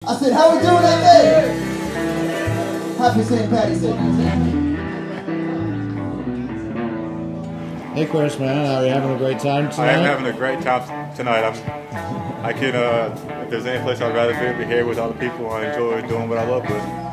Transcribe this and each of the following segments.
I said, how we doing that day? Happy St. Patty's Day. Hey Chris, man, are you having a great time tonight? I am having a great time tonight. I can, if there's any place I'd rather be here with other people. I enjoy doing what I love with.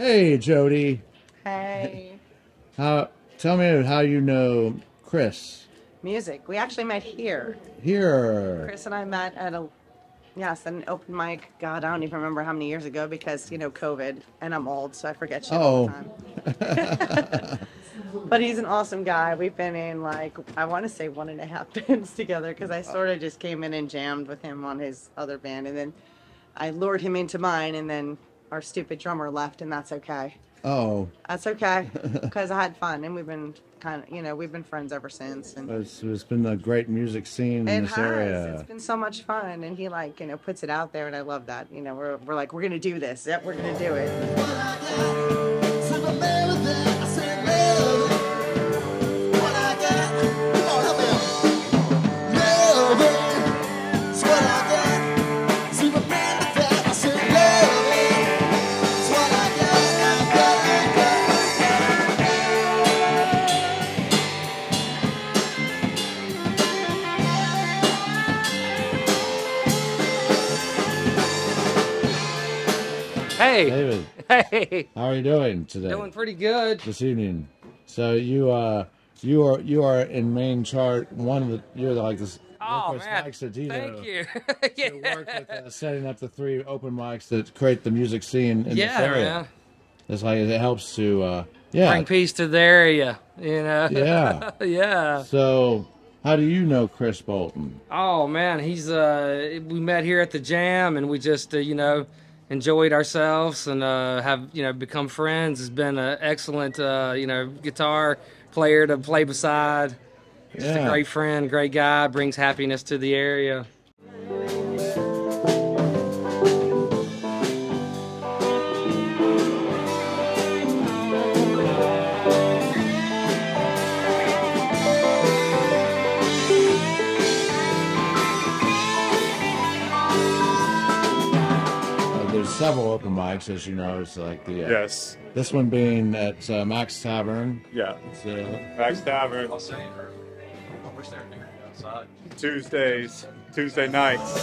Hey Jody. Hey. Tell me how you know Chris. Music. We actually met here. Here. Chris and I met at an open mic. God, I don't even remember how many years ago because, you know, COVID, and I'm old, so I forget shit all the time. But he's an awesome guy. We've been in, like, I want to say 1.5 bands together because I sort of just came in and jammed with him on his other band, and then I lured him into mine, and then our stupid drummer left, and that's okay. Oh. That's okay, because I had fun, and we've been kind of, you know, we've been friends ever since. And It's been a great music scene in this area. It's been so much fun, and he, like, you know, puts it out there, and I love that. You know, we're like, we're gonna do this. Yep, we're gonna do it. Hey. David. Hey. How are you doing today? Doing pretty good. This evening. So you are in main chart. You're like this. Oh work with man, Sedito thank you. To work with setting up the 3 open mics that create the music scene in this area. Man. It's like it helps to Bring peace to the area, you know. Yeah. Yeah. So how do you know Chris Bolton? Oh man, he's we met here at the jam, and we just you know, enjoyed ourselves and have, you know, become friends. He's been an excellent you know, guitar player to play beside. Just a great friend, great guy, brings happiness to the area. There's several open mics, as you know. It's like the Yes. This one being at Max Tavern. Yeah. It's, Max Tavern. Tuesday nights.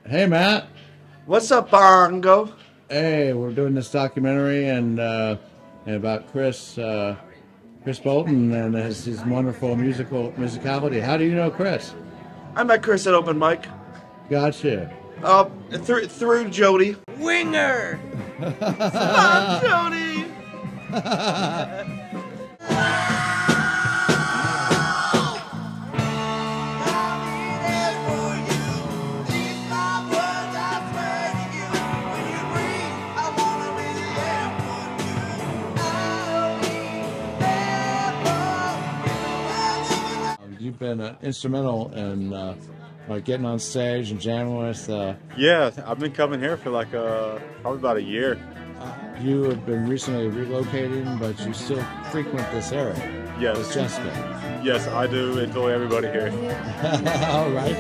Hey Matt. What's up, Bongo? Hey, we're doing this documentary and about Chris Bolton and his wonderful musicality. How do you know Chris? I met Chris at open mic. Gotcha. Through Jody. Winger. Stop, Jody. You've been instrumental in like getting on stage and jamming with. Yeah, I've been coming here for like probably about a year. You have been recently relocating, but you still frequent this area. Yes. With Jessica. Yes, I do enjoy everybody here. All right.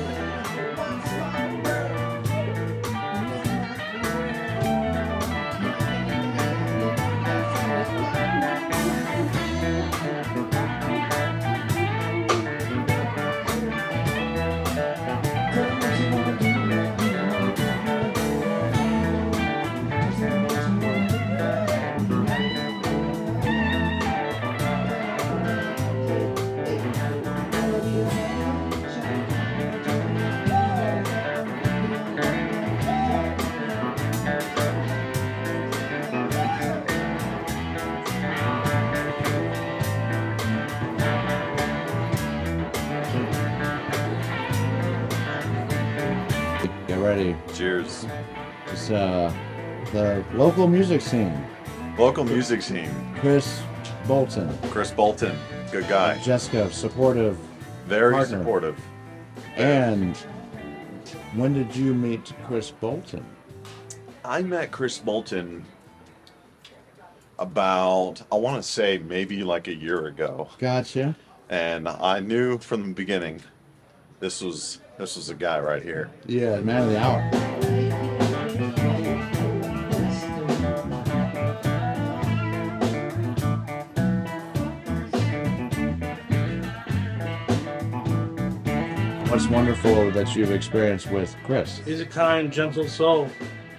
Cheers. It's the local music scene. Local music scene. Chris Bolton. Chris Bolton. Good guy. Jessica, supportive. Very partner. supportive. And when did you meet Chris Bolton? I met Chris Bolton about, I want to say maybe like a year ago. Gotcha. And I knew from the beginning this was a guy right here. Yeah, man of the hour. What's wonderful that you've experienced with Chris? He's a kind, gentle soul.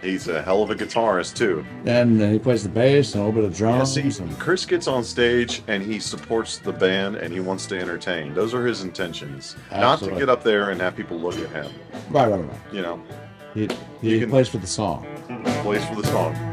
He's a hell of a guitarist too. And he plays the bass and a little bit of drums. Yeah, see, Chris gets on stage and he supports the band and he wants to entertain. Those are his intentions. Absolutely. Not to get up there and have people look at him. Right. You know. He plays for the song. Plays for the song.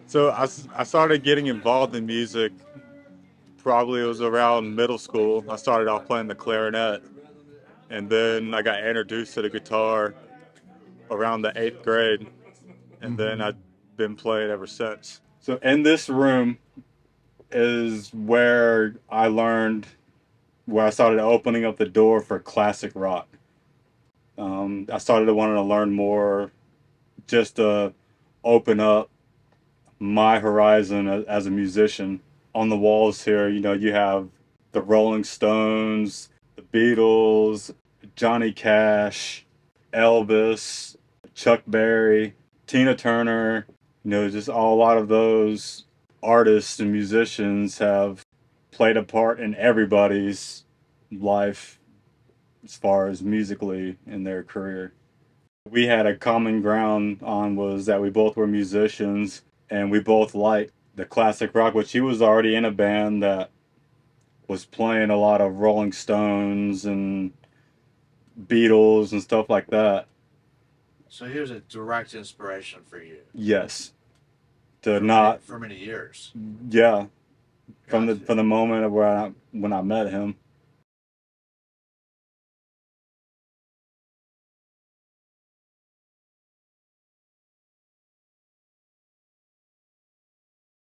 So I started getting involved in music, probably it was around middle school. I started off playing the clarinet, and then I got introduced to the guitar around the 8th grade, and then I've been playing ever since. So in this room is where I started opening up the door for classic rock. I started wanting to learn more, just to open up my horizon as a musician. On the walls here, you have the Rolling Stones, the Beatles, Johnny Cash, Elvis, Chuck Berry, Tina Turner, just a lot of those artists and musicians have played a part in everybody's life as far as musically in their career. We had a common ground on was that we both were musicians and we both liked the classic rock, which he was already in a band that was playing a lot of Rolling Stones and Beatles and stuff like that. So he was a direct inspiration for you. Yes. For many years. Yeah. From the moment of when I met him.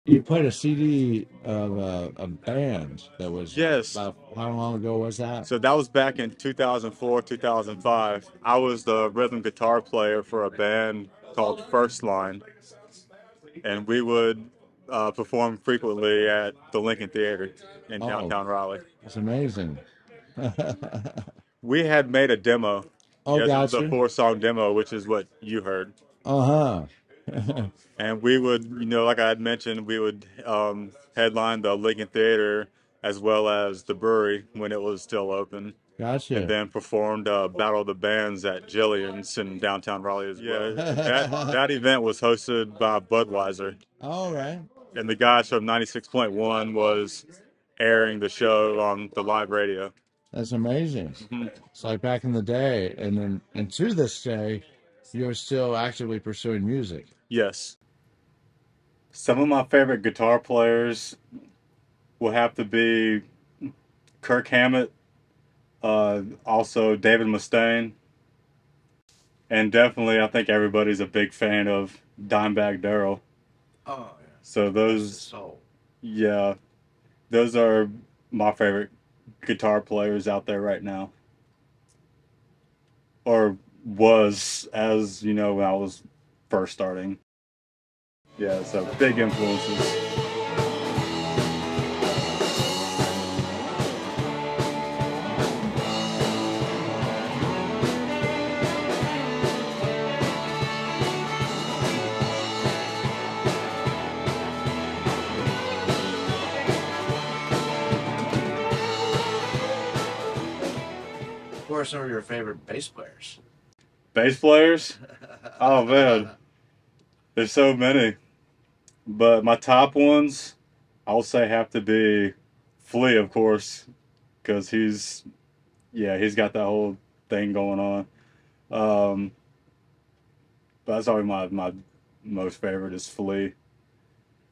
You played a CD of a band that was. Yes. About how long ago was that? So that was back in 2004, 2005. I was the rhythm guitar player for a band called First Line, and we would perform frequently at the Lincoln Theater in downtown Raleigh. That's amazing. We had made a demo. Oh, yes, gotcha. it was a 4-song demo, which is what you heard. And we would, like I had mentioned, we would headline the Lincoln Theater as well as the brewery when it was still open. Gotcha. And then performed Battle of the Bands at Jillian's in downtown Raleigh as well. Yeah, that event was hosted by Budweiser. All right. And the guys from 96.1 was airing the show on the live radio. That's amazing. It's like back in the day, and to this day, you're still actively pursuing music. Yes. Some of my favorite guitar players will have to be Kirk Hammett, also David Mustaine, and definitely I think everybody's a big fan of Dimebag Darrell. Oh, yeah. So those are my favorite guitar players out there right now. Or was, as when I was first starting. Yeah, so big influences. are some of your favorite bass players? Bass players? Oh man, there's so many. But my top ones, I'll say, have to be Flea, of course, because he's got that whole thing going on. But that's always my most favorite is Flea.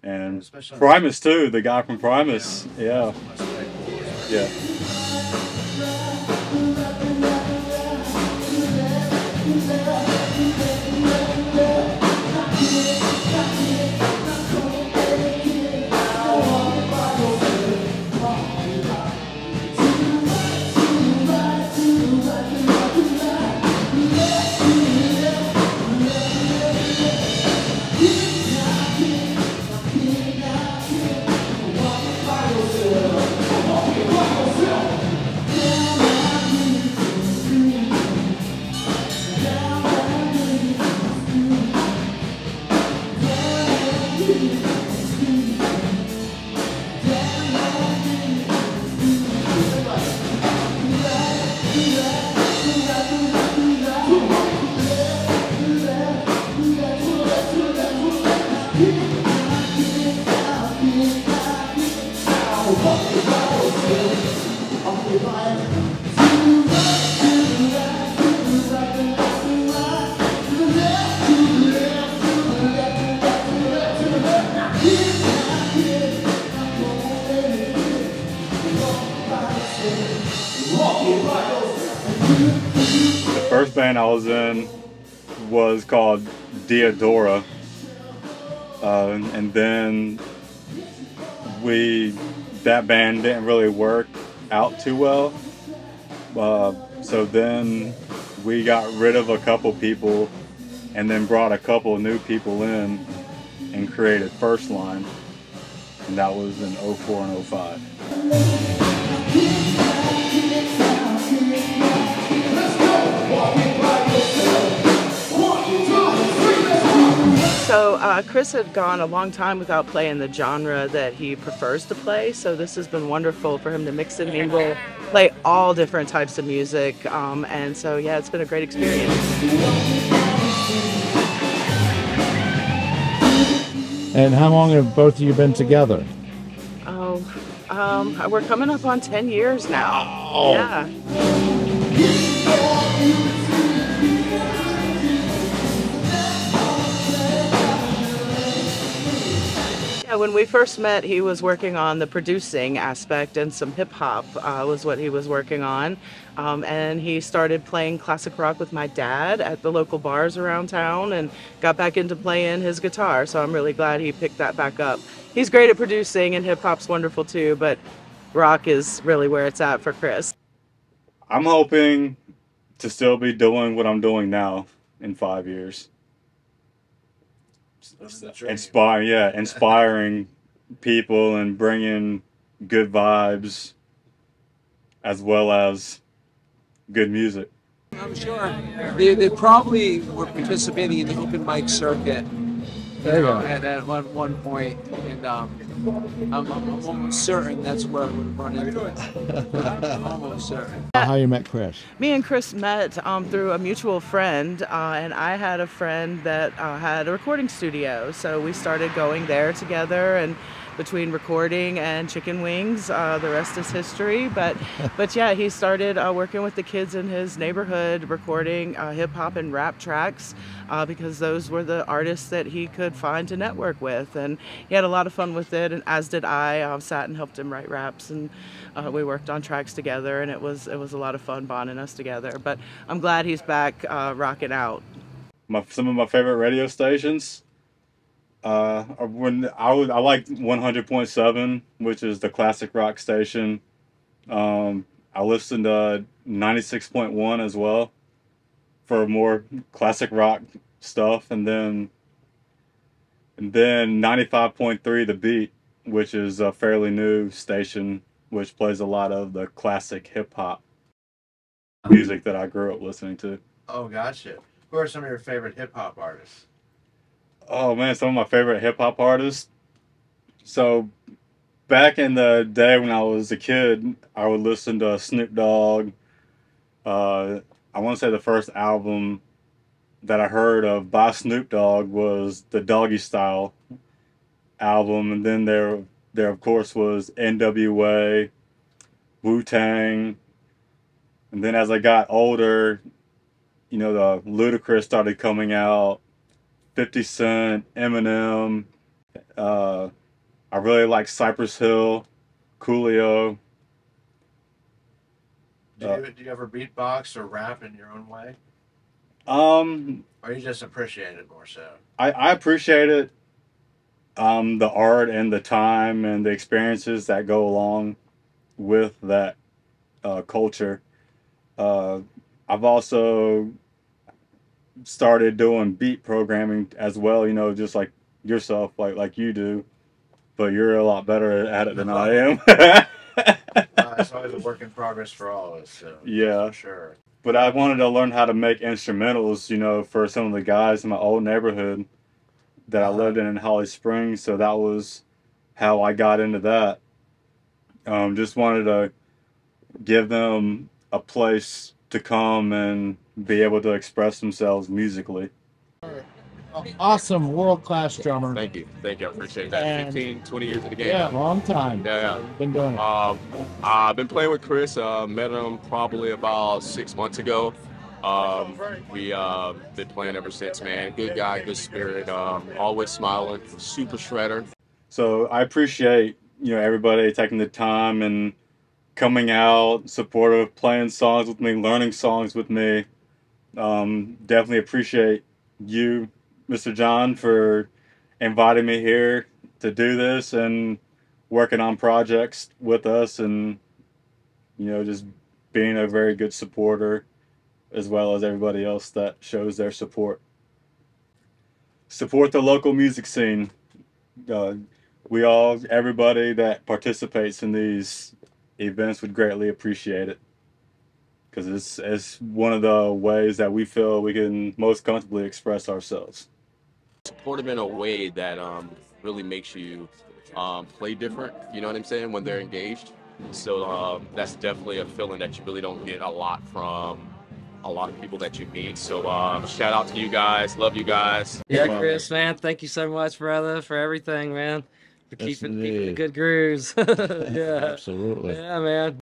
And Primus too, the guy from Primus. Yeah. Yeah. The first band I was in was called Diodora, and then that band didn't really work out too well, so then we got rid of a couple people and then brought a couple new people in and created First Line, and that was in 04 and 05. So Chris had gone a long time without playing the genre that he prefers to play, so this has been wonderful for him to mix and mingle, play all different types of music, and so yeah, it's been a great experience. And how long have both of you been together? Oh, we're coming up on 10 years now. Oh. Yeah. Yeah, when we first met, he was working on the producing aspect, and some hip hop was what he was working on. And he started playing classic rock with my dad at the local bars around town and got back into playing his guitar. So I'm really glad he picked that back up. He's great at producing, and hip hop's wonderful too, but rock is really where it's at for Chris. I'm hoping to still be doing what I'm doing now in 5 years. Inspiring people and bringing good vibes as well as good music. I'm sure they probably were participating in the open mic circuit at one point, and I'm almost certain that's where we run into it. I'm almost certain. How you met Chris? Me and Chris met through a mutual friend, and I had a friend that had a recording studio, so we started going there together, and between recording and chicken wings, the rest is history. But yeah, he started working with the kids in his neighborhood, recording hip hop and rap tracks, because those were the artists that he could find to network with, and he had a lot of fun with it, and as did I. Sat and helped him write raps, and we worked on tracks together, and it was a lot of fun bonding us together. But I'm glad he's back rocking out. Some of my favorite radio stations. I like 100.7, which is the classic rock station. I listen to 96.1 as well for more classic rock stuff, and then 95.3 The Beat, which is a fairly new station which plays a lot of the classic hip hop music that I grew up listening to. Oh, gotcha. Who are some of your favorite hip hop artists? Oh man, some of my favorite hip hop artists. So back in the day when I was a kid, I would listen to Snoop Dogg, I want to say the first album that I heard of by Snoop Dogg was the Doggy Style album, and then there of course was NWA, Wu-Tang, and then as I got older, you know, the Ludacris started coming out, 50 Cent, Eminem. I really like Cypress Hill, Coolio. Do you ever beatbox or rap in your own way? Or you just appreciate it more so? I appreciate it, the art and the time and the experiences that go along with that culture. I've also started doing beat programming as well, you know, just like yourself, like you do, but you're a lot better at it than I am. It's always a work in progress for all of us, so Yeah, for sure. But I wanted to learn how to make instrumentals, you know, for some of the guys in my old neighborhood that I lived in Holly Springs, so that was how I got into that. Just wanted to give them a place to come and be able to express themselves musically. Awesome, world-class drummer. Thank you. I appreciate that. And 15, 20 years in the game. Yeah, long time. Yeah. Been doing it. I've been playing with Chris. Met him probably about 6 months ago. We been playing ever since, man. Good guy, good spirit. Always smiling. Super shredder. So I appreciate, you know, everybody taking the time and coming out, supportive, playing songs with me, learning songs with me. Definitely appreciate you, Mr. John, for inviting me here to do this and working on projects with us, and, you know, just being a very good supporter, as well as everybody else that shows their support. Support the local music scene. Everybody that participates in these events would greatly appreciate it, because it's one of the ways that we feel we can most comfortably express ourselves. Support them in a way that really makes you play different, you know what I'm saying, when they're engaged. So that's definitely a feeling that you really don't get a lot from a lot of people that you meet. So shout out to you guys, love you guys. Yeah, Chris, man, thank you so much, brother, for everything, man. For keeping the good grooves. Yeah. Absolutely. Yeah, man.